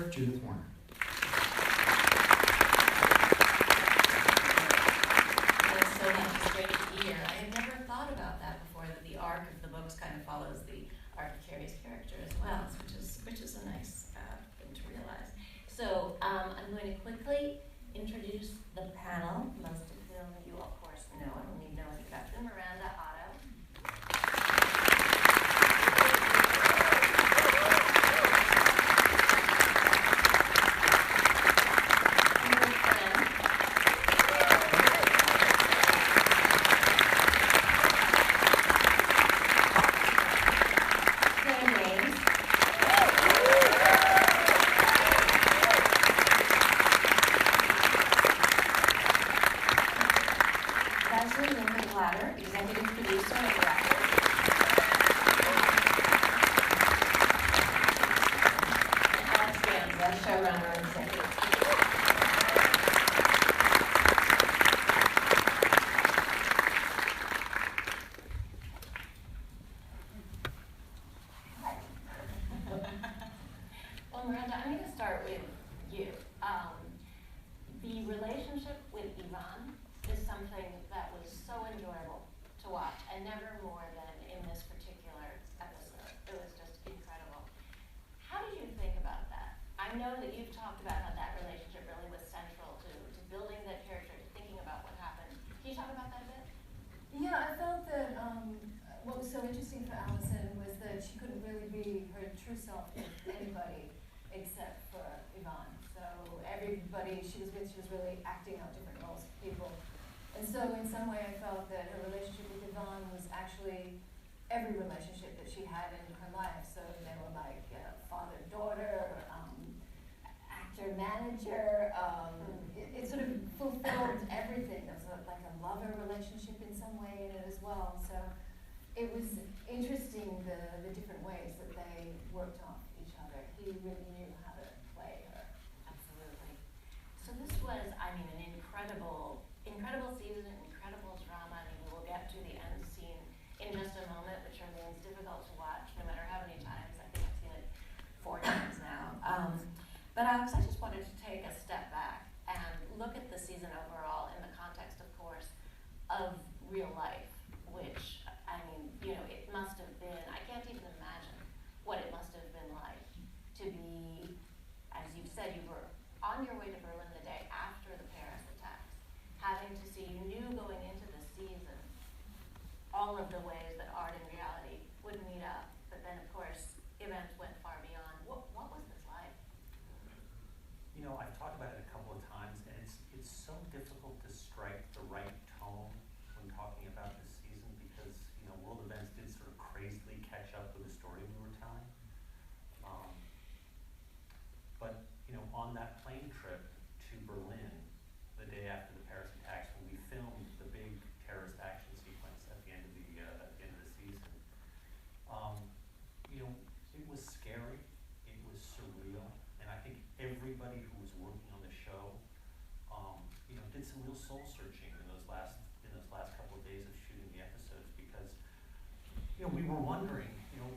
her, Judith Warner. Thanks so much. It's great to be here. I had never thought about that before, that the arc of the books kind of follows the arc of Carrie's character as well, which is a nice thing to realize. So I'm going to quickly introduce the panel. Most of whom you, of course, know. I don't need no introduction. Miranda, Otto. Executive producer and director. And Alex Ganza, showrunner and executive producer. Well, Miranda, I'm going to start with you. The relationship with Yvonne is something that was so enjoyable to watch, and never more than in this particular episode. It was just incredible. How did you think about that? I know that you've talked about how that relationship really was central to building that character, to thinking about what happened. Can you talk about that a bit? Yeah, I felt that what was so interesting for Allison was that she couldn't really be her true self with anybody except for Yvonne. So everybody she was with, she was really acting out different roles for people. And so in some way I felt that her relationship with Yvonne was actually every relationship that she had in her life. So they were like father-daughter, actor-manager. It sort of fulfilled everything. There was like a lover relationship in some way in it as well. So it was interesting the different ways that they worked off each other. He really knew how to play her. Absolutely. So this was, I mean, an incredible season, incredible drama. I mean, we'll get to the end scene in just a moment, which remains difficult to watch no matter how many times. I think I've seen it 4 times now. But Alex, I just wanted to take a step back and look at the season overall in the context, of course, of real life, which, I mean, you know, it must have been, I can't even imagine what it must have been like to be, as you said, you were on your way to Berlin the day after the Paris attacks, having to see, you knew going into the season all of the ways that art and reality would meet up, but then of course events went far beyond. What was this like? You know, I've talked about it a couple of times, and it's so difficult to strike the right tone when talking about this season because, you know, world events did sort of crazily catch up with the story we were telling. But, you know, on that plane trip to Berlin, the day after the Paris attacks, when we filmed the big terrorist action sequence at the end of the season, you know, it was scary, it was surreal, and I think everybody who was working on the show, you know, did some real soul searching in those last couple of days of shooting the episodes because, you know, we were wondering, you know,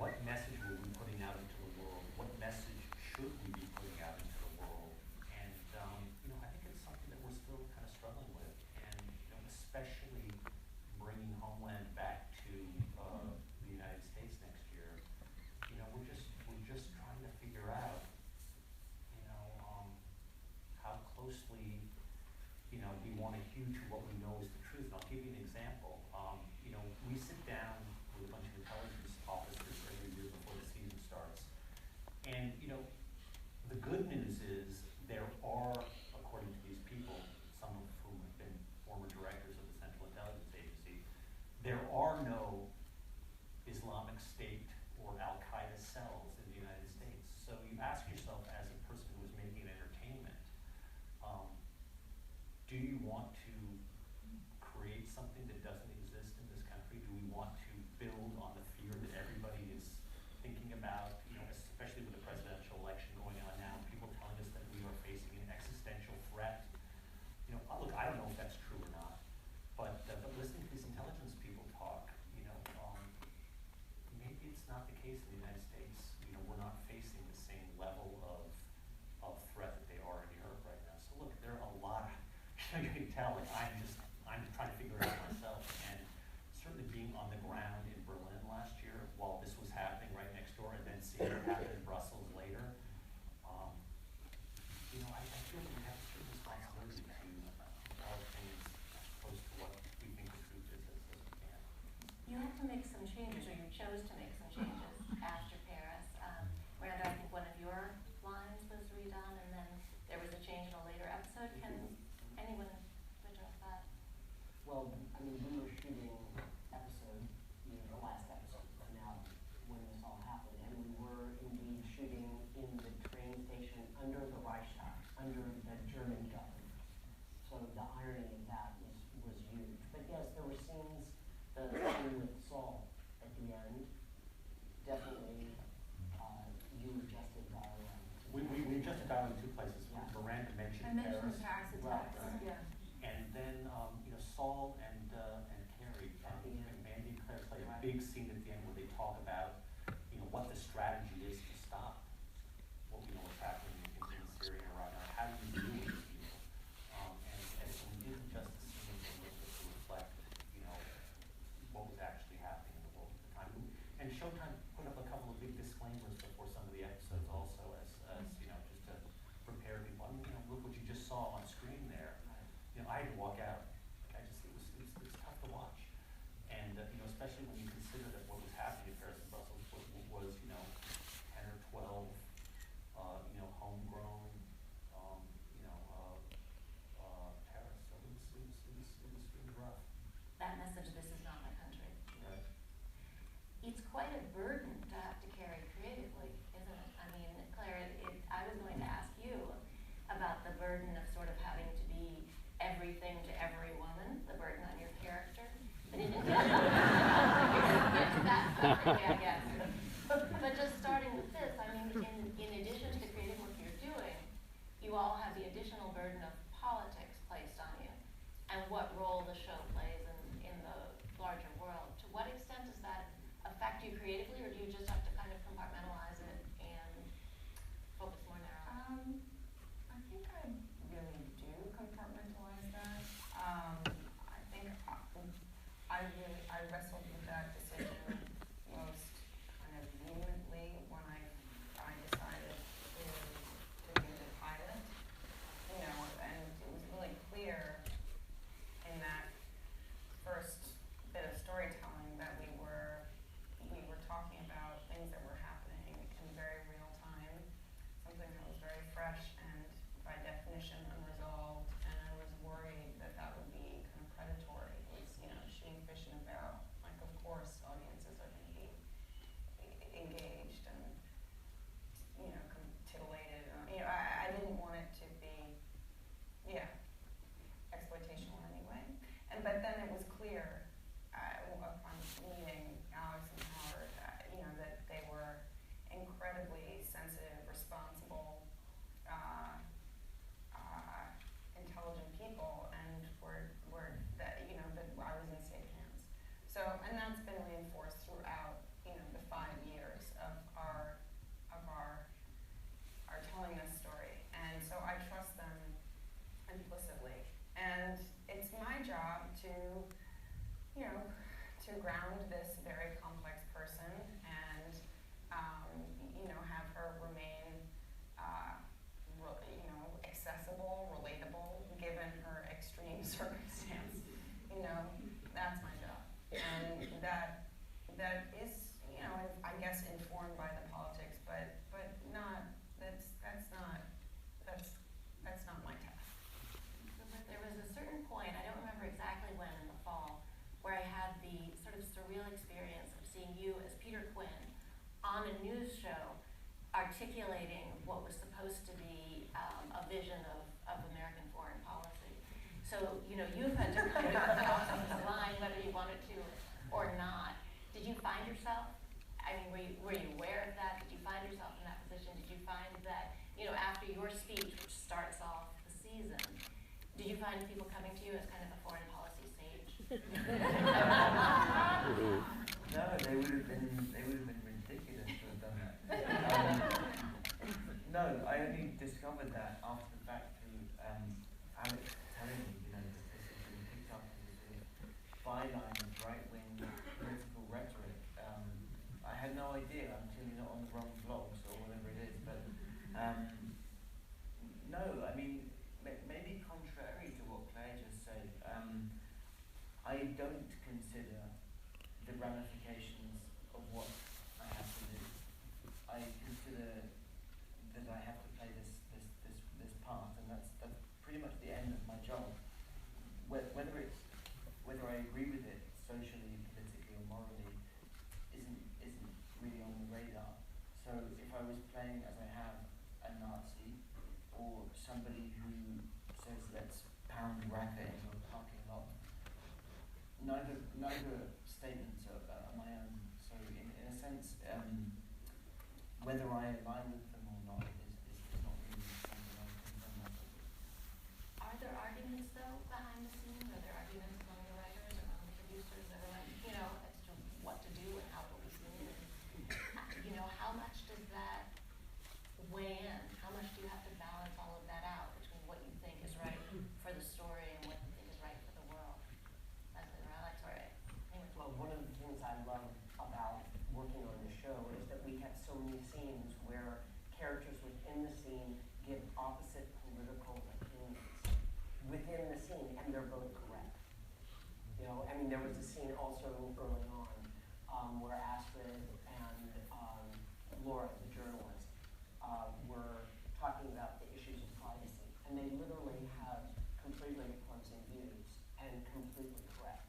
what message were we putting out into the world? What message should we be putting out into the world? And, you know, I think it's something that we're still kind of struggling with. And, you know, especially bringing Homeland back to the United States next year, you know, we're just trying to figure out, you know, how closely, you know, we want to hew to what we know is the truth. And I'll give you an example. You know, we sit down with a bunch of intelligence officers every year before the season starts. And, you know, the good news is there are, according to these people, some of whom have been former directors of the Central Intelligence Agency, there are no Islamic State or Al-Qaeda cells in the United States. So you ask yourself, as a person who is making entertainment, do you want to create something that doesn't exist in this country? Do we want to build on the fear that everybody is thinking about, you know, especially with the presidential election going on now, people telling us that we are facing an existential threat? You know, look, I don't know if that's true or not, but listening to these intelligence people talk, you know, maybe it's not the case in the United States. You know, we're not facing the same level tell, like, I'm trying to figure it out myself, and certainly being on the ground in Berlin last year while this was happening right next door, and then seeing it happen in Brussels later, I feel that we have a certain responsibility to tell things as close to what we think the truth is as we can. You had to make some changes, or you chose to make some changes after Paris. Miranda, I think one of your lines was redone, and then there was a change in a later episode. Can anyone address that? Well, I mean, we were shooting episode, the last episode, the finale, when this all happened, and we were indeed shooting in the train station under the Reichstag, under the German government. So the irony of that was huge. But yes, there were scenes, the scene with Saul at the end, definitely, you adjusted that around. We adjusted that in two places. Yeah. Miranda mentioned I mentioned Paris. Paris attacks, Right. yeah. And then, Saul and Carrie, and Mandy and Claire play a big scene at the end where they talk about, what the strategy is to stop what's happening in Syria and Iraq. How do you deal with these people? And so we did adjust the scene to reflect, what was actually happening in the world at the time. And Showtime put up a couple of big disclaimers before some of the episodes also as just to prepare people. Look what you just saw on screen there. I had to walk out. It was tough to watch. And, especially when you consider that what was happening in Paris and Brussels was 10 or 12, homegrown, terrorists. So it was rough. That message, this is not my country. Right. It's quite a burden to have to carry creatively, isn't it? I mean, Claire, I was going to ask you about the burden of sort of having to be everything to every woman, the burden on your character. But in addition, that's separately, I guess. But just starting with this, I mean, in addition to the creative work you're doing, you all have the additional burden of politics placed on you, and what role the show plays in the larger world. To what extent does that affect you creatively, or do you just have to kind of compartmentalize it and focus more narrowly? I think I really do compartmentalize that. I think I wrestled with that decision most kind of vehemently when I decided to do the pilot. And it was really clear in that first bit of storytelling that we were talking about things that were happening in very real time, something that was very fresh and by definition unresolved, and I was worried that would be kind of predatory. It was, shooting fish in a barrel. Like, of course, audiences are going to be engaged and, titillated. I didn't want it to be, exploitational anyway. But then it was clear upon meeting Alex and Howard, that they were incredibly sensitive, responsible, intelligent people, and were that that I was in safe hands. So, and that's been reinforced throughout the 5 years of our telling this story, and so I trust them implicitly. And it's my job to ground this very complex person and have her remain accessible, relatable, given her extreme circumstance. That's my job, and that is I guess informed by the politics, but not that's not my task. Rupert, there was a certain point, I don't remember exactly when in the fall, where I had the sort of surreal experience of seeing you as Peter Quinn on a news show articulating what was supposed to be a vision of American foreign policy. So, you've had to kind of cross the line whether you wanted to or not. Did you find yourself, were you aware of that? Did you find yourself in that position? Did you find that, after your speech, which starts off the season, did you find people coming to you as kind of a foreign policy sage? No, they would have been ridiculous to have done that. No, I only discovered that after the fact through Alex telling me, byline of right-wing political rhetoric. I had no idea until you're not on the wrong vlogs or whatever it is, but no, I mean, maybe contrary to what Claire just said, I don't consider the ramifications of what I have to do. I consider that I have to play this part, and that's pretty much the end of my job. Whether I agree with it socially, politically, or morally isn't really on the radar. So if I was playing, as I have, a Nazi or somebody who says let's pound Raka into a parking lot, neither statements are my own. So in a sense, whether I align with them or not is not really something I can confirm. Are there arguments though behind the scenes? Are there arguments among the writers or among the producers that are like, as to what to do and how it will be seen? And, how much does that weigh in? How much do you have to balance all of that out between what you think is right for the story and what you think is right for the world? Leslie or Alex, or Well, one of the things I love about working on the show is that we have so many scenes where characters within the scene give opposite political opinions within the scene, and they're both correct. There was a scene also early on where Astrid and Laura, the journalist, were talking about the issues of privacy, and they literally have completely opposing views and completely correct.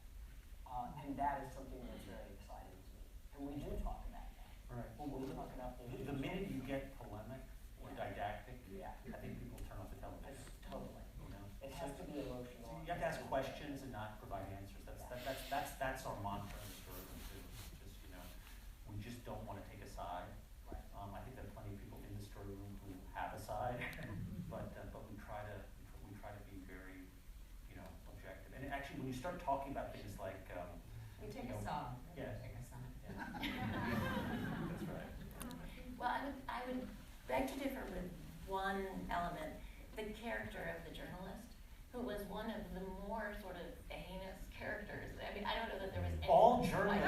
And that is something that's very exciting to me. And we do talk about that. Right. When we talk about the issues. The minute you get polemic or didactic, Yeah. I think people turn off the television. Totally. It has to be emotional. You have to ask questions and not provide answers. That's our mantra in the journalism too. We just don't want to take a side. Right. I think there are plenty of people in the story room who have a side, but we try to be very, objective. And actually, when you start talking about things like, We take a song. Yes. Take a song. That's right. Well, I would beg to differ with one element, the character of the journalist, who was one of the more sort of heinous characters. I don't know that there was any. All journalists.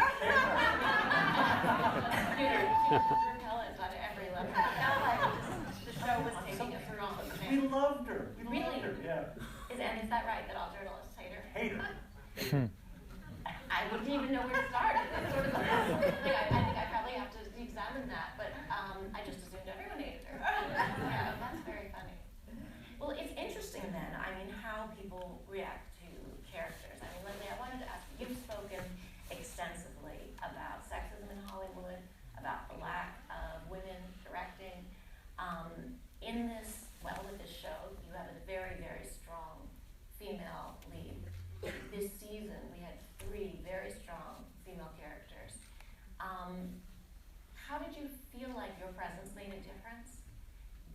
Repellent on every level. It felt like the show was taking a strong We loved her. We loved her. Yeah. Is that right, that all journalists hate her? Hate her. I wouldn't even know where to start. It's sort of I think I probably have to examine that, but I just assumed everyone hated her. Yeah, that's very funny. Well, it's interesting then, how people react to characters. Leslie, I wanted to ask you, you've spoken extensively about sexism in Hollywood, about the lack of women directing. With this show, you have a very, very strong female lead. This season, we had 3 very strong female characters. How did you feel like your presence made a difference?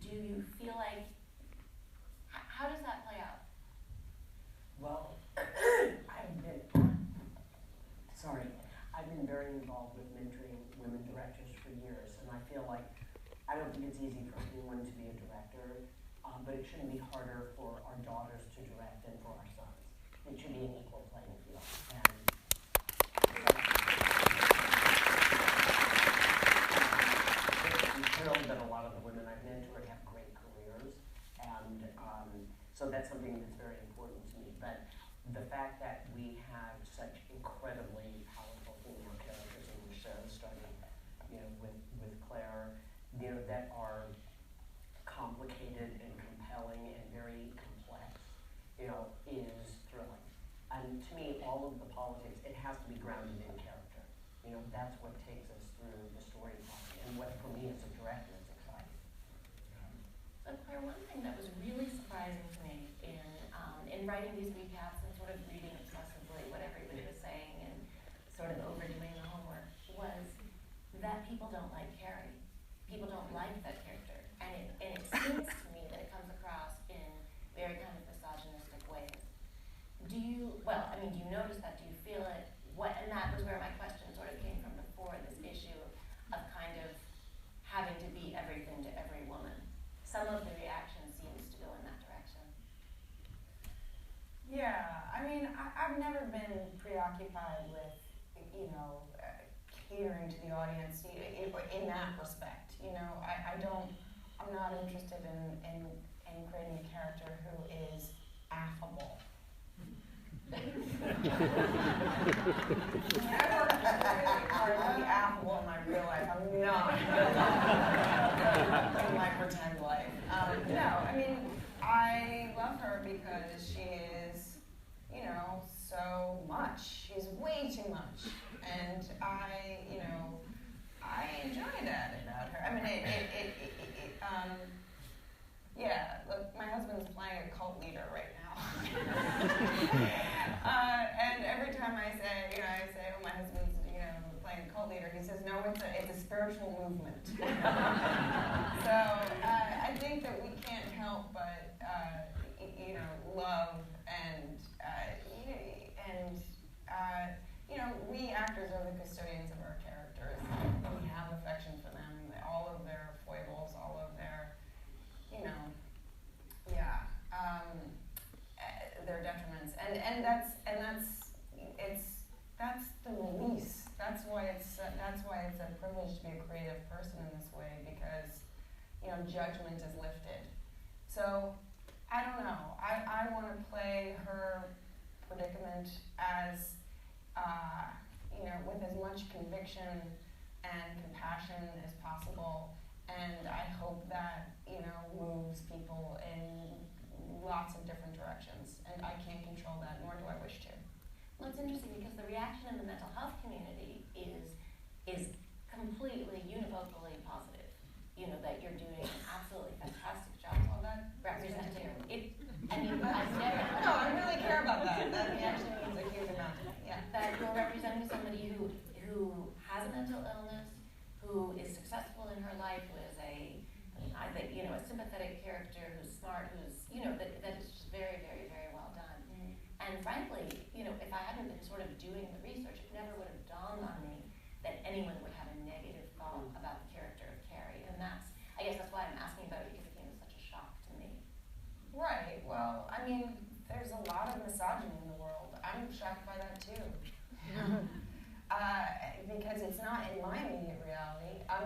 Do you feel like, how does that play out? Well, I've been very involved with mentoring women directors for years, and I feel like I don't think it's easy for anyone to be a director, but it shouldn't be harder for our daughters to direct than for our sons. It should be an equal playing field. And I'm thrilled that a lot of the women I've mentored have great careers, and so that's something that's very important to me. But the fact that we have such incredibly powerful female characters in the show, starting, with Claire, that are complicated and compelling and very complex, is thrilling. And to me, all of the politics, it has to be grounded in character. That's what takes us through the storytelling, and what for me as a director is exciting. So Claire, one thing that was really surprising to me in writing these recaps and sort of reading obsessively what everybody was saying and sort of overdoing the homework was that people don't like Carrie. People don't like that character. And it seems to me that it comes across in very kind of misogynistic ways. Do you notice that? Do you feel it? And that was where my question sort of came from before, this issue of kind of having to be everything to every woman. Some of the reaction seems to go in that direction. Yeah, I I've never been preoccupied with, catering to the audience in that respect. I'm not interested in creating a character who is affable. I work really hard to be affable in my real life. I'm not in my pretend life. I love her because she is, so much. She's way too much. And I enjoy that about her. Look, my husband's playing a cult leader right now. And every time I say, oh, my husband's, playing a cult leader, he says, no, it's a spiritual movement. So I think that we can't help but, love and we actors are the custodians of our characters. We have affection for them, all of their foibles, all of their, their detriments, and that's the release. That's why it's a privilege to be a creative person in this way, because judgment is lifted. So I don't know. I want to play her predicament as with as much conviction and compassion as possible, and I hope that moves people in lots of different directions, and I can't control that, nor do I wish to. Well, it's interesting because the reaction in the mental health community is completely univocally positive. That you're doing an absolutely fantastic job on that representing it. I really care about that. That actually means a huge amount to me. Yeah. That you're representing somebody who has a mental illness, who is successful in her life, who is a sympathetic character, who's smart, who's that is just very, very, very well done. Mm-hmm. And frankly, if I hadn't been sort of doing the research, it never would have dawned on me that anyone would have a negative thought about the character of Carrie. And I guess that's why I'm asking about it, because it came as such a shock to me. Right. Well, there's a lot of misogyny in the world. I'm shocked by that too. Because it's not in my immediate reality. I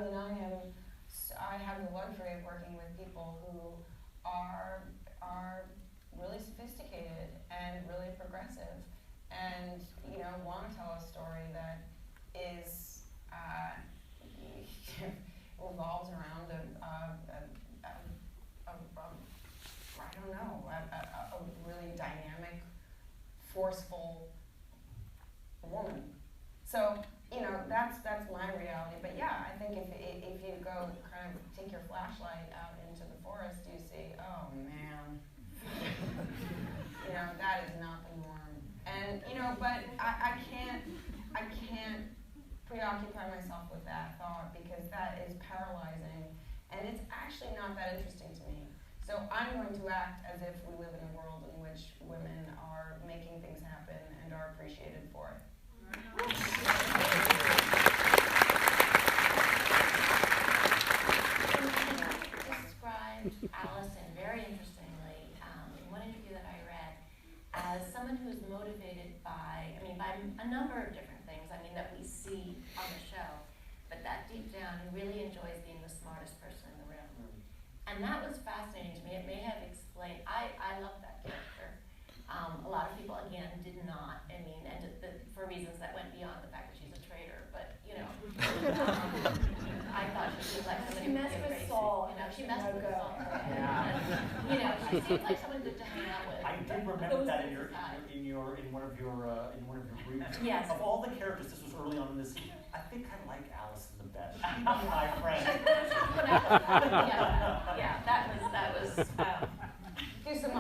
have the luxury of working with people who are really sophisticated and really progressive, and want to tell a story that is revolves around a really dynamic, forceful woman. So that's my reality. But yeah, I think if you go kind of take your flashlight out into the forest, you see, oh man, that is not the norm. And but I can't preoccupy myself with that thought, because that is paralyzing, and it's actually not that interesting to me. So I'm going to act as if we live in a world in which women are making things happen and are appreciated for it. Described Allison very interestingly in one interview that I read as someone who's motivated by a number of different things, that we see on the show, but that deep down who really enjoys being the smartest person in the room. And that was fascinating to me. It may have explained, I love that character. A lot of people, again, did not, for reasons that went beyond the fact that she's a traitor, but, I thought she was like somebody she messed with Saul. She messed with Saul. She seemed like someone good to hang out with. I did remember that in one of your groups. Yes. Of all the characters, this was early on in the season, I think I like Allison the best. She's my friend. That was do some I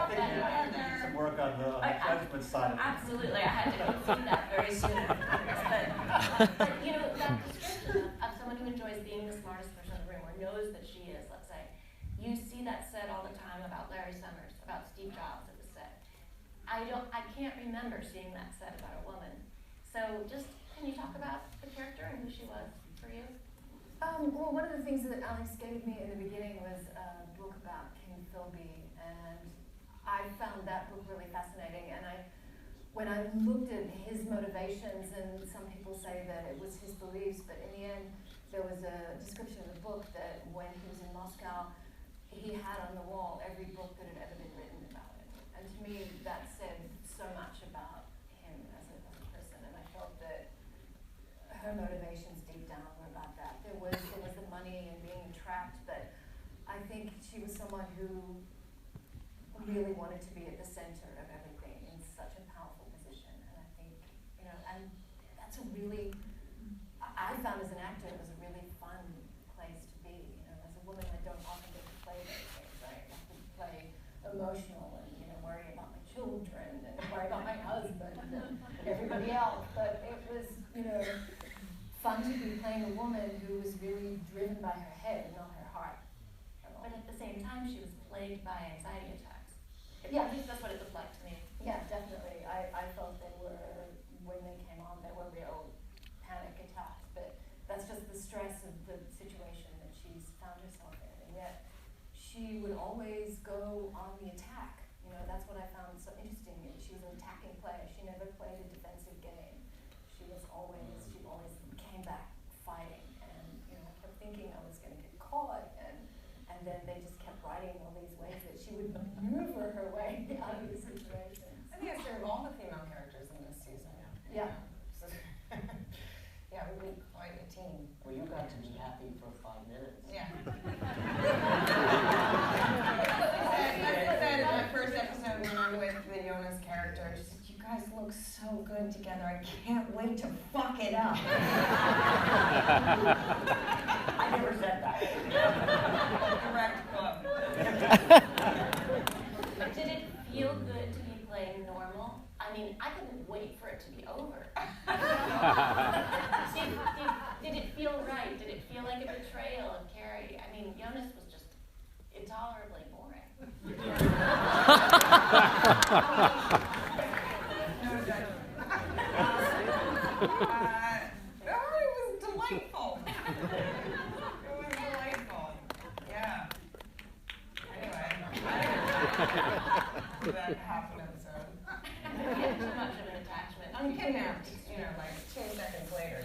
think you need some work on the judgment side of it. Absolutely, I had to concede that very soon afterwards. But that description of someone who enjoys being the smartest person in the room, or knows that she is, let's say, you see that said all the time about Larry Summers, about Steve Jobs at the set. I can't remember seeing that said about a woman. So can you talk about the character and who she was for you? Well, one of the things that Alex gave me in the beginning was a book about King Philby, and I found that book really fascinating, and when I looked at his motivations, and some people say that it was his beliefs, but in the end, there was a description in the book that when he was in Moscow, he had on the wall every book that had ever been written about him. And to me, that said so much about him as a person, and I felt that her motivations deep down were about that. There was the money and being trapped, but I think she was someone who really wanted to be at the center of everything in such a powerful position. And I think, and that's a really, I found as an actor, it was a really fun place to be. As a woman, I don't often get to play those things. I have to play emotional and, worry about my children and worry about my husband and everybody else. But it was, fun to be playing a woman who was really driven by her head, not her heart. But at the same time, she was plagued by anxiety attacks. Yeah. At least that's what it looked like to me. Yeah, definitely. I felt they were, when they came on, they were real panic attacks, but that's just the stress of the situation that she's found herself in, and yet she would always go on the attack. That's what I found so interesting. She was an attacking player. She never played a defensive game. She always came back fighting, and I kept thinking I was going to get caught, and then they just kept writing all these ways that she would maneuver her way out of the situation. I think it's true of all the female characters in this season. Yeah. So, yeah, we were quite a team. Well, you got to be happy for 5 minutes. Yeah. I said in my first episode when I'm with the Jonas character, I just said, you guys look so good together. I can't wait to fuck it up. I never said that. Direct quote. Did it feel good to be playing normal? I mean, I couldn't wait for it to be over. Did it feel right? Did it feel like a betrayal of Carrie? I mean, Jonas was just intolerably boring. No judgment. It was delightful. It was delightful. Yeah. Anyway. That half an episode. Get too much of an attachment. I'm kidnapped, like 2 seconds later.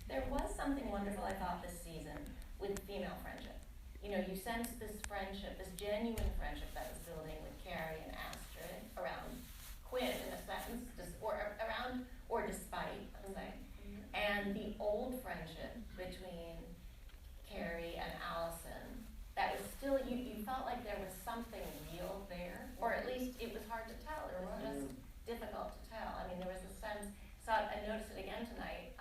There was something wonderful, I thought, this season with female friendship. You sensed this friendship, this genuine friendship that was building with Carrie and Astrid around Quinn, in a sense, or despite, I'm saying. And the old friendship between Carrie and Allison, that was still, you felt like there was something real there, or at least it was hard to tell. It was just difficult to tell. I mean, there was a sense, I noticed it again tonight,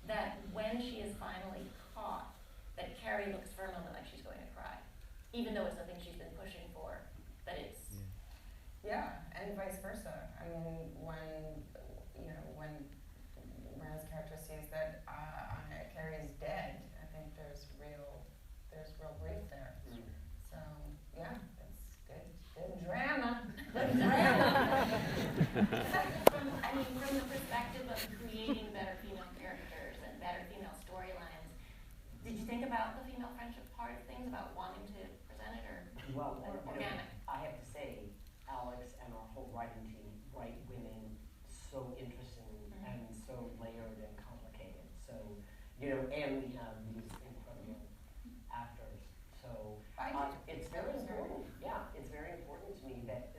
that when she is finally caught, that Carrie looks for a moment like she's going to cry, even though it's something she's been pushing for, but it's... Yeah, and vice versa. I mean, when Miranda's character sees that Carrie is dead, I think there's real grief there. So, yeah, it's good drama. Good drama. From the perspective of creating better female characters and better female storylines, did you think about the female friendship part of things, about wanting to present it, or organic? I have to say, Alex and our whole writing team write women so interesting and so layered and complicated. So, and we have these incredible actors. So it's very important. Yeah, it's very important to me that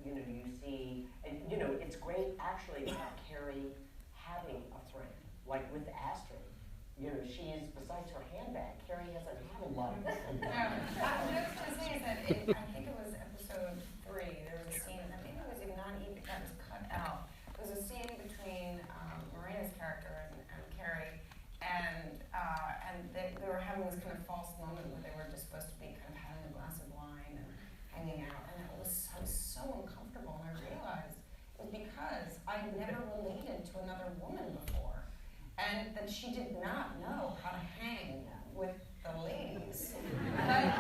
you see, and it's great actually about Carrie having a friend, like with Astrid. She's, besides her handbag, Carrie hasn't had a lot of them. What I was going to say is that I think it was episode 3, there was a scene, I think it was not even, that was cut out. There was a scene between Miranda's character and Carrie, and they were having this kind of false moment where they were just supposed to be kind of having a glass of wine and hanging out, and I was so uncomfortable, and I realized it was because I had never related to another woman before, and that she did not know how to hang with the ladies. But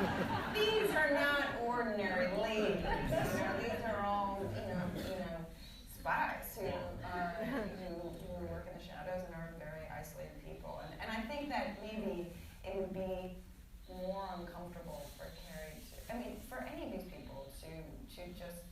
these are not ordinary ladies. These are all, spies who work in the shadows and are very isolated people. And I think that maybe it would be more uncomfortable for Carrie to, for any of these people to just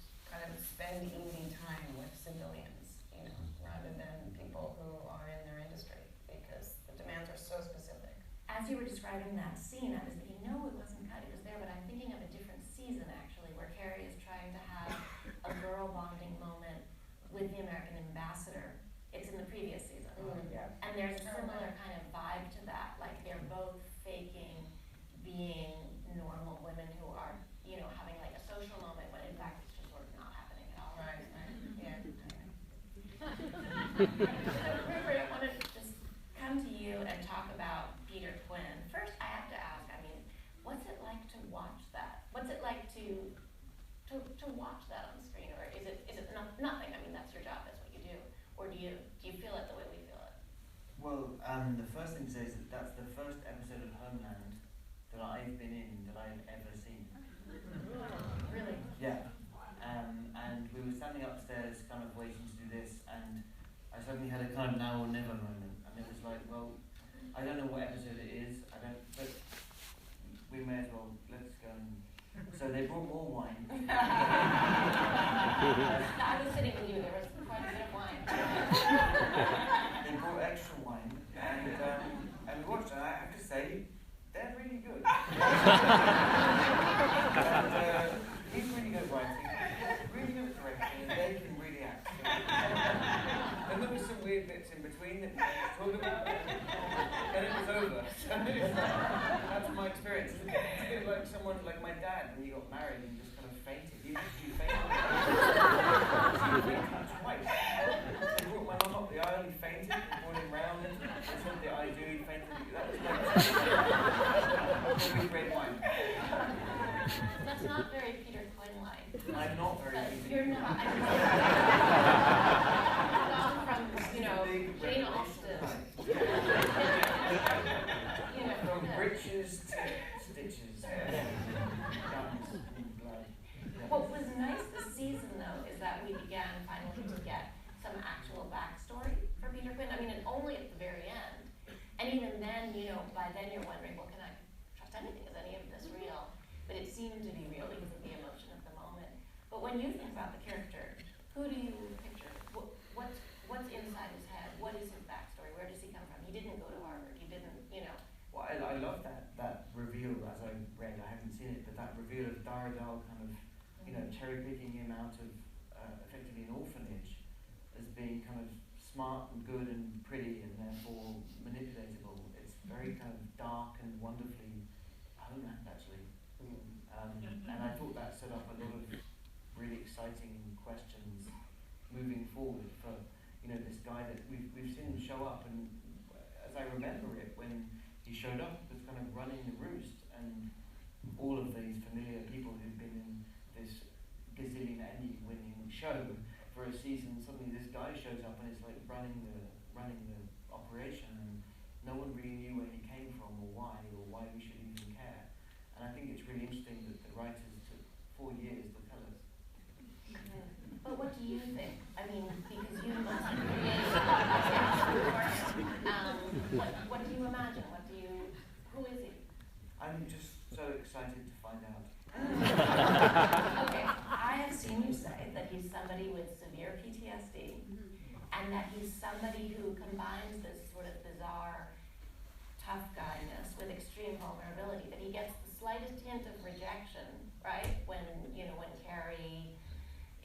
spend easy time with civilians, you know, rather than people who are in their industry, because the demands are so specific. As you were describing that scene, I was thinking, no, it wasn't cut, it was there, but I'm thinking of a different season actually, where Carrie is trying to have a girl bonding moment with the American ambassador. It's in the previous season. Yeah. And there's a similar kind of vibe to that, like they're both faking being normal women who are, you know, having like a social moment when in fact it's just sort of not happening at all. Right, yeah. Rupert, I wanted to just come to you and talk about Peter Quinn. First, I have to ask, I mean, what's it like to watch that? What's it like to watch that on screen, or is it nothing? I mean, that's your job, that's what you do. Or do you feel it the way we feel it? Well, the first thing to say is that that's the first episode of Homeland that I've been in that I've ever seen. Really? Yeah. And we were standing upstairs kind of waiting to do this, and I suddenly had a kind of now or never moment, and it was like, well, I don't know what episode it is, but we may as well, let's go. So they brought more wine. I was sitting with you, there was quite a bit of wine. They brought extra wine, and we watched it, and I have to say, they're really good. And he's really good at writing, really good at directing, and they can really act. And there was some weird bits in between that we talked about, and it was over. So that's my experience. It's a bit like someone, like my dad, when he got married and just kind of fainted. He fainted. Twice. He brought my mum up the aisle, he fainted, brought him round, and said the I do, he fainted. That was like great wine. That's not very Peter Quinn-like. I'm not very But easy. you're not. From, you know, Jane Austen. You know, From yeah. breeches to stitches. Guns and blood. What was nice this season, though, is that we began finally to get some actual backstory for Peter Quinn. I mean, and only at the very end. And even then, you know, by then you're wondering, well, can I trust anything? Is any of this real? But it seemed to be real because of the emotion of the moment. But when you think about the character, who do you picture? What's inside his head? What is his backstory? Where does he come from? He didn't go to Harvard. He didn't, you know. Well, I love that reveal as I read. I haven't seen it, but that reveal of Daradal kind of, you know, cherry picking him out of effectively an orphanage as being kind of smart and good and pretty and therefore manipulatable. It's very kind of dark and wonderfully Homeland, actually. And I thought that set up a lot of really exciting questions moving forward for, you know, this guy that we've seen him show up, and as I remember it, when he showed up, it was kind of running the roost, and all of these familiar people who've been in this gazillion Emmy winning show for a season, suddenly this guy shows up and it's like running the operation, and no one really knew where he came from or why we should even care. And I think it's really interesting that the writers took 4 years to tell us. But what do you think? I mean, because you must have created what do you imagine? Who is he? I'm just so excited to find out. Okay, I have seen you say that he's somebody with severe PTSD, and that he's somebody who combines this sort of bizarre tough guyness with extreme vulnerability, that he gets the slightest hint of rejection, right? When Carrie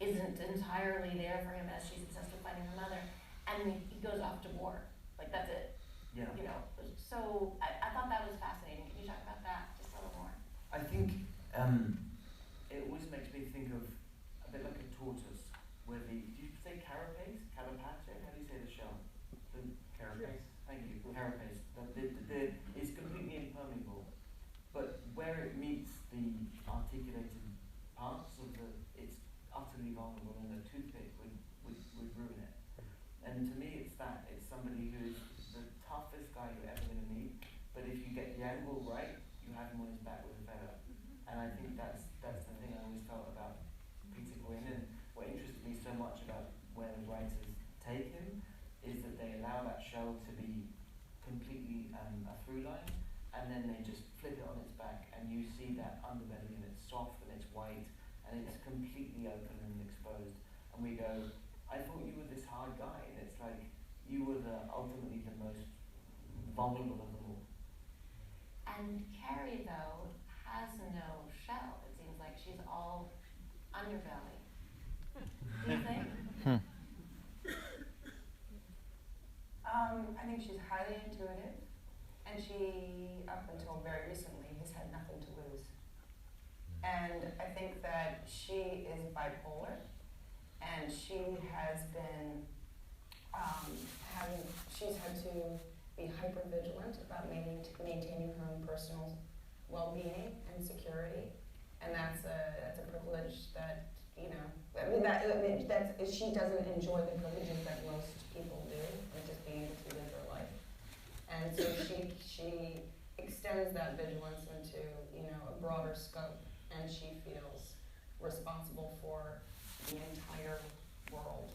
isn't entirely there for him as she's obsessed with finding her mother, and he goes off to war. Like, that's it. Yeah. You know, so I thought that was fascinating. Can you talk about that just a little more? I think it always makes me think of a bit like a tortoise, where do you say carapace? Carapace? How do you say the shell? Carapace. Thank you. Carapace. It's completely impermeable, but where it meets the articulated parts of it's utterly vulnerable, and a toothpick would ruin it. And to me, it's that. It's somebody who is the toughest guy you're ever going to meet, but if you get the angle right, you have him on his back with a feather. And I think that's the thing I always felt about Peter Quinn, and what interested me so much about where the writers take him is that they allow that shell to be completely a through line, and then they just flip it on its back, and you see that underbelly, and it's soft and it's white and it's completely open and exposed. and we go, I thought you were this hard guy, and it's like, you were ultimately the most vulnerable of them all. And Carrie, though, has no shell. It seems like she's all underbelly. Do you think? I think she's highly intuitive, and she, up until very recently, has had nothing to lose. And I think that she is bipolar, and she has been she's had to be hyper-vigilant about maintaining her own personal well-being and security, and that's a privilege that, you know, she doesn't enjoy the privileges that most people do, and just being able to live her life. And so she extends that vigilance into, you know, a broader scope, and she feels responsible for the entire world.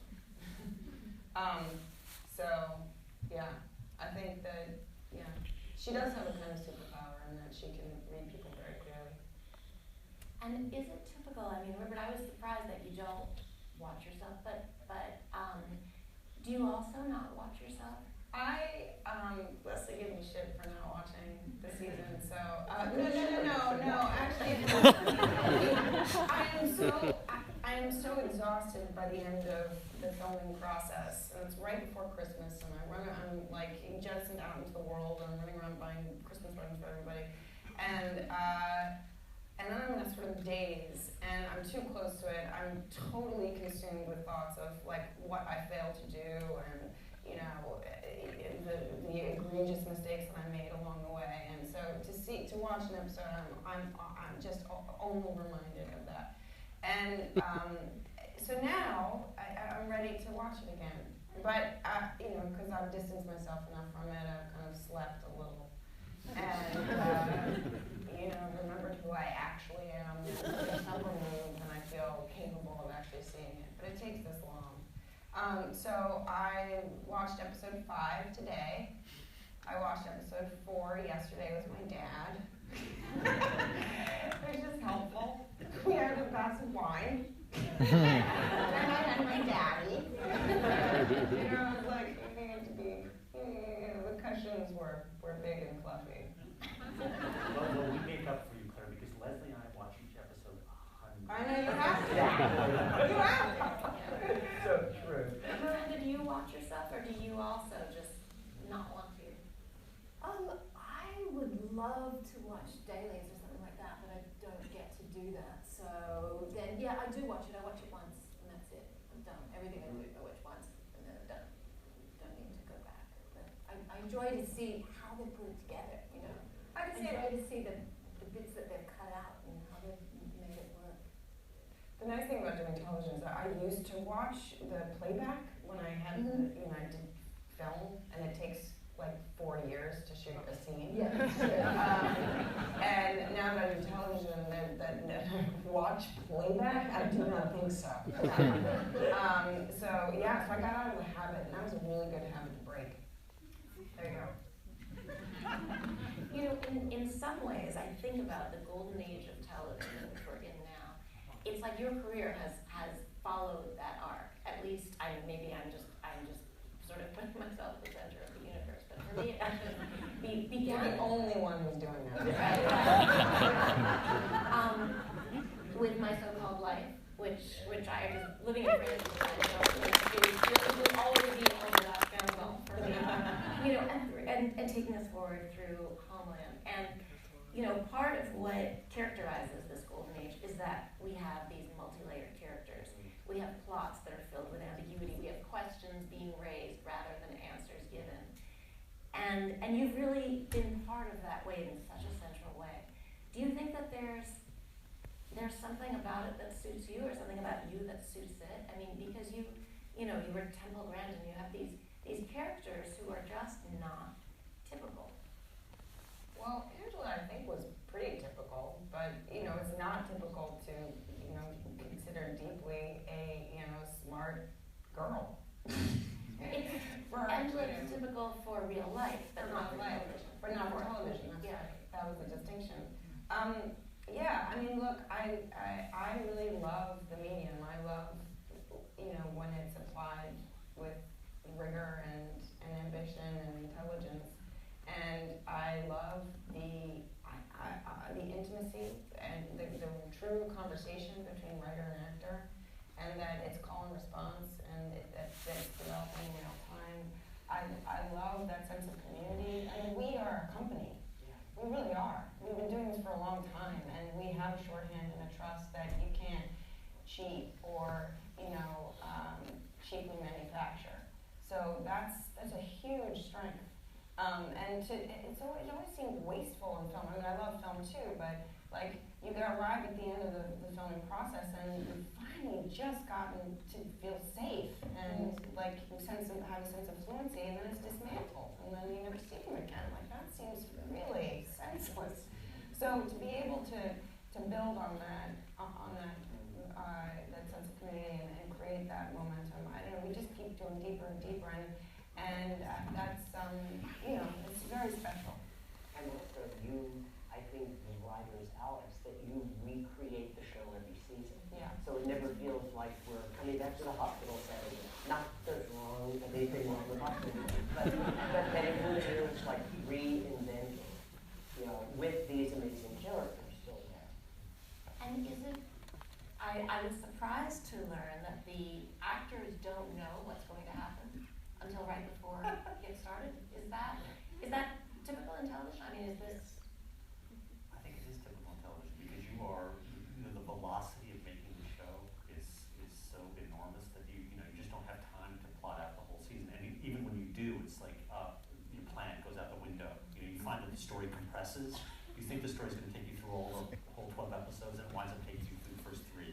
So, yeah, I think that, yeah, she does have a kind of superpower in that she can read people very clearly. And is it typical? I mean, Rupert, I was surprised that you don't watch yourself, but do you also not watch yourself? Leslie gave me shit for not watching the season, so, no, actually, I am so exhausted by the end of the filming process, and it's right before Christmas, and I'm like jettisoned out into the world, and I'm running around buying Christmas presents for everybody, and then I'm in a sort of daze, and I'm too close to it. I'm totally consumed with thoughts of like what I failed to do, and you know, the egregious mistakes that I made along the way. And so to watch an episode, I'm just only reminded of that. And so now I'm ready to watch it again. But you know, because I've distanced myself enough from it, I've kind of slept a little, and you know, remembered who I actually am. Some removed, and I feel capable of actually seeing it. But it takes this long. So I watched episode 5 today. I watched episode 4 yesterday with my dad, which is helpful. We had a glass of wine. And I had my daddy. You know, I was like, the cushions were big and fluffy. Well, we make up for you, Claire, because Leslie and I watch each episode 100. I know you have to. You have to. So true. Miranda, do you watch yourself, or do you also just not want to? I would love to watch dailies or something like that, but I don't get to do that. So then, yeah, I do watch it. I watch it once, and that's it. I'm done. Everything I do, I watch once, and then I'm done. Don't need to go back. But I enjoy to see how they put it together, you know. I enjoy to see the bits that they've cut out and how they've made it work. The nice thing about doing television is that I used to watch the playback when I had, you know, I did film, and it takes like 4 years to shoot a scene. Yeah. And now that I do television, that watch playback, I do not think so. So yeah, so I got out of the habit, and that was a really good habit to break. There you go. You know, in some ways, I think about the golden age of television, which we're in now. It's like your career has followed that arc. At least, maybe I'm just sort of putting myself at the center of the universe. But for me, it actually began. You're the only one who's doing that. With my so-called life, which I was living in France at the time, so it will always be a scandal for me. You know, and taking us forward through Homeland. And, you know, part of what characterizes this golden age is that we have these multi-layered characters. We have plots that are filled with ambiguity. We have questions being raised rather than answers given. And you've really been part of that wave in such a central way. Do you think that there's something about it that suits you, or something about you that suits it? I mean, because you were Temple Grandin, you have these characters who are just not typical. Well, Angela, I think, was pretty typical, but, you know, it's not typical to, you know, consider deeply a, you know, smart girl. Angela is typical for real life, but not for television. But not for television, that's yeah. right. That was the distinction. Yeah, I mean, look, I really love the medium. I love, you know, when it's applied with rigor and ambition and intelligence. And I love the intimacy and the true conversation between writer and actor, and that it's call and response, and that it's developing in real time. I love that sense of community. I mean, we are a company. We really are. We've been doing this for a long time, and we have a shorthand and a trust that you can't cheat or, cheaply manufacture. So that's a huge strength. And it always seemed wasteful in film. I mean, I love film too, but like you arrive at the end of the filming process, and you've finally just gotten to feel safe and like have a sense of fluency, and then it's dismantled, and then you never see them again. Like that seems really senseless. So to be able to build on that sense of community and create that momentum, we just keep going deeper and deeper, and that's it's very special. And also I think the writers, Alex, that you recreate the show every season. Yeah. So it never feels like we're coming back to the hospital setting. Not that there's anything wrong with hospital, but that it really is like reinventing, with these amazing characters still there. And is it, I was surprised to learn that the actors don't know what's going to happen until right before it gets started. Is that typical in television? I mean, is this? I think it is typical in television because the velocity of making the show is so enormous that you just don't have time to plot out the whole season. And even when you do, it's like your plan goes out the window. You find that the story compresses. You think the story's going to take you through all the whole 12 episodes, and it winds up taking you through the first 3.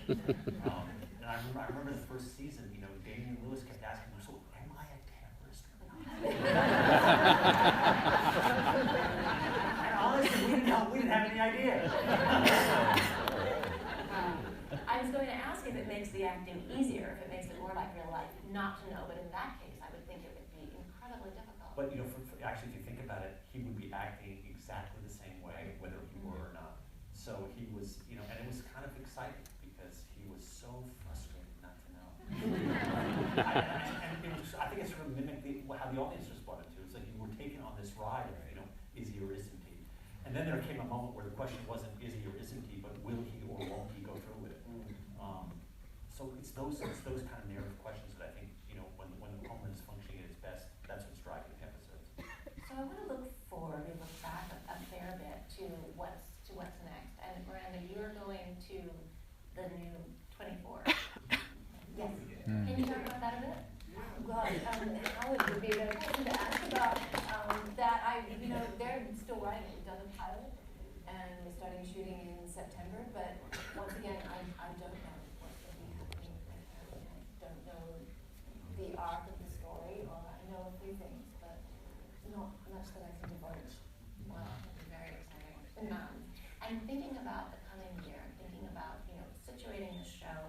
And I remember the first season, Damian Lewis kept asking me, so am I a terrorist or not? And honestly, we didn't have any idea. I was going to ask if it makes the acting easier, if it makes it more like real life, not to know. But in that case, I would think it would be incredibly difficult. But actually, if you think about it, he would be acting exactly the same way, whether he were or not. So he was, and it was kind of exciting because he was so frustrated not to know. I think it sort of mimicked how the audience responded to it. It's like you were taken on this ride of, is he or isn't he? And then there came a moment where the question wasn't is he or isn't he, but will he or won't he go through with it? So it's those kind of narrative questions that I think, when Homeland is functioning at its best, that's what's driving the episodes. So I want to look forward and look back a fair bit to what's next. And Miranda, you're going to the new 24. Yes. Can you talk about that a bit? God, Howard would be a better person to ask about that. They're still writing. We've done the pilot, and we're starting shooting in September. But once again, I don't know what's going to be happening right now. I don't know the arc of the story, or I know a few things, but not much that I can divulge. Well, it'll be very exciting. I'm thinking about the coming year. I'm thinking about, situating the show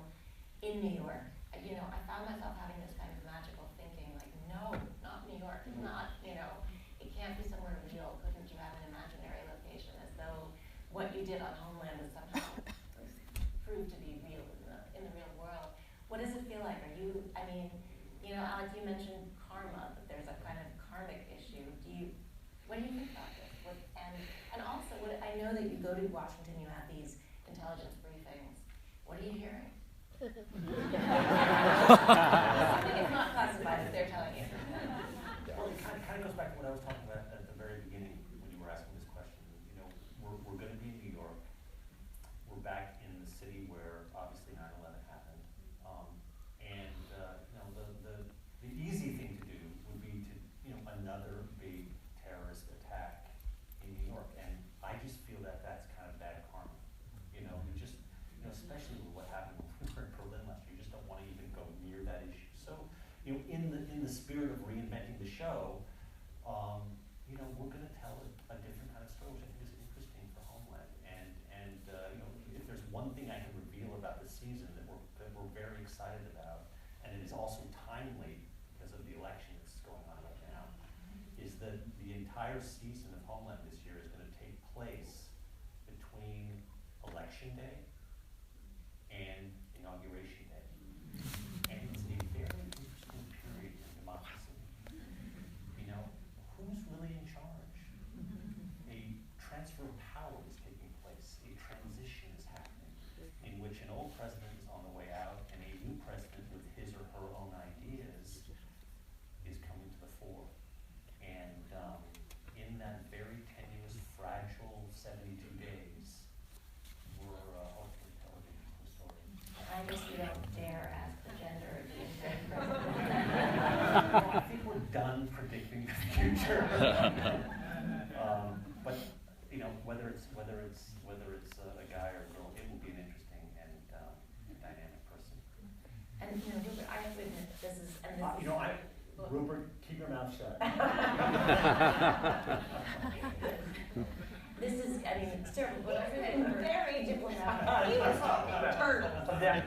in New York. I found myself having this kind of magical thinking, like, no, not New York. It's not, it can't be somewhere real. Couldn't you have an imaginary location, as though what you did on Homeland was somehow proved to be real in the real world? What does it feel like? Alex, you mentioned karma, that there's a kind of karmic issue. What do you think about this? And also, I know that you go to Washington, you have these intelligence briefings. What are you hearing? Something is not classified, but they're telling you. Well, it kind of goes back to what I was talking about at the very beginning when you were asking this question. We're going to be in New York. We're back in the city where obviously 9/11 happened. The easy thing to do would be to, another big terrorist attack in New York. And I just feel that that's kind of bad karma. Especially with what happened when we were in Berlin last year, you just don't want to even go near that issue. So, in the spirit of reinventing the show, we're going to tell a different kind of story, which I think is interesting for Homeland. And if there's one thing I can reveal about the season that we're very excited about, and it is also timely because of the election that's going on right now, is that the entire season of Homeland this year is going to take place between Election Day and Inauguration Day. And it's which an old president is on the way out, and a new president with his or her own ideas is coming to the fore. And in that very tenuous, fragile 72 days, we're hopefully telling the story. I guess you don't dare ask the gender of the intended I think we're done predicting the future. But you know, whether it's a guy or a girl, it will be an interesting and dynamic person. And you know, Rupert, I have to admit, this is Rupert, keep your mouth shut. This is, I mean, it's terrible, but I really Very diplomatic. He was turtle. Very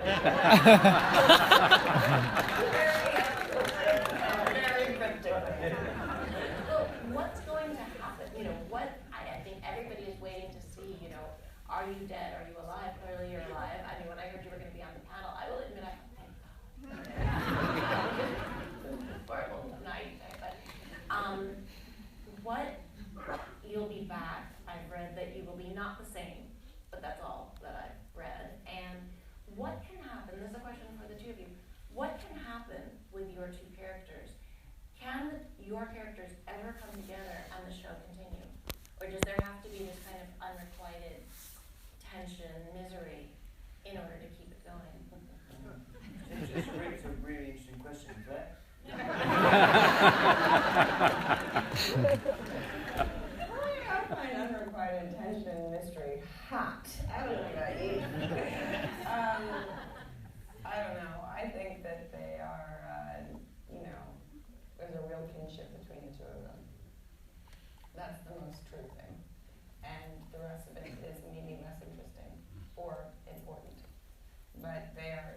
cryptic. Well, what's going to happen? You know, what I think everybody is waiting to see. You know, are you dead? Are you alive? Clearly, you're alive. I mean, when I heard you were going to be on the panel, I will admit, I thought, thank God. Horrible naivete, but what? You'll be back. I've read that you will be not the same, but that's all that I've read. And what can happen? This is a question for the two of you. What can happen with your two characters? Can your characters ever come together and the show continue? Or does there have to be this kind of unrequited tension, misery, in order to keep it going? It's a really interesting question, Claire. I find unrequited tension and mystery hot. I don't know about you. I don't know. I think that they are, there's a real kinship between the two of them. That's the most true thing. And the rest of it is maybe less interesting or important. But they are